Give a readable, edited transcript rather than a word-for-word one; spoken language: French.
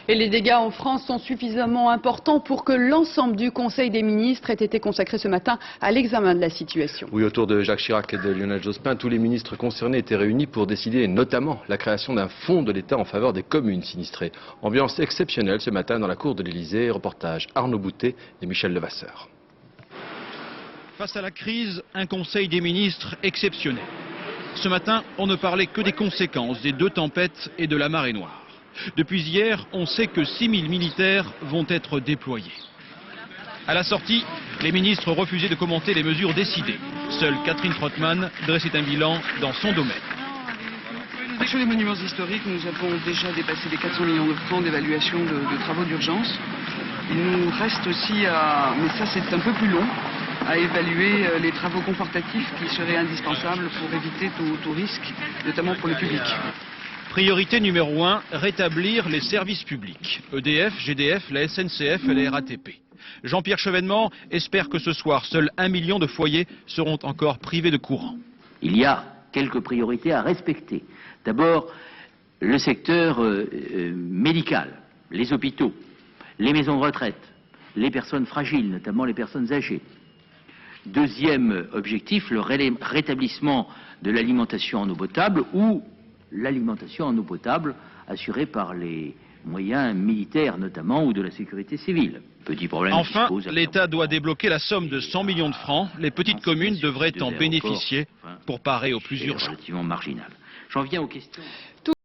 Et les dégâts en France sont suffisamment importants pour que l'ensemble du Conseil des ministres ait été consacré ce matin à l'examen de la situation. Oui, autour de Jacques Chirac et de Lionel Jospin, tous les ministres concernés étaient réunis pour décider notamment la création d'un fonds de l'État en faveur des communes sinistrées. Ambiance exceptionnelle ce matin dans la cour de l'Élysée. Reportage Arnaud Boutet et Michel Levasseur. Face à la crise, un Conseil des ministres exceptionnel. Ce matin, on ne parlait que des conséquences des 2 tempêtes et de la marée noire. Depuis hier, on sait que 6000 militaires vont être déployés. À la sortie, les ministres refusaient de commenter les mesures décidées. Seule Catherine Trottmann dressait un bilan dans son domaine. Sur les monuments historiques, nous avons déjà dépassé les 400 millions de francs d'évaluation de travaux d'urgence. Il nous reste aussi, mais ça c'est un peu plus long, à évaluer les travaux confortatifs qui seraient indispensables pour éviter tout risque, notamment pour le public. Priorité numéro 1, rétablir les services publics. EDF, GDF, la SNCF et la RATP. Jean-Pierre Chevènement espère que ce soir, seuls 1 million de foyers seront encore privés de courant. Il y a quelques priorités à respecter. D'abord, le secteur médical, les hôpitaux, les maisons de retraite, les personnes fragiles, notamment les personnes âgées. Deuxième objectif, le rétablissement de l'alimentation en eau potable ou l'alimentation en eau potable assurée par les moyens militaires notamment ou de la sécurité civile. Petit problème. Enfin, l'État doit débloquer la somme de 100 millions de francs. Les petites communes devraient en bénéficier pour parer au plus urgent. Relativement marginal. J'en viens aux questions.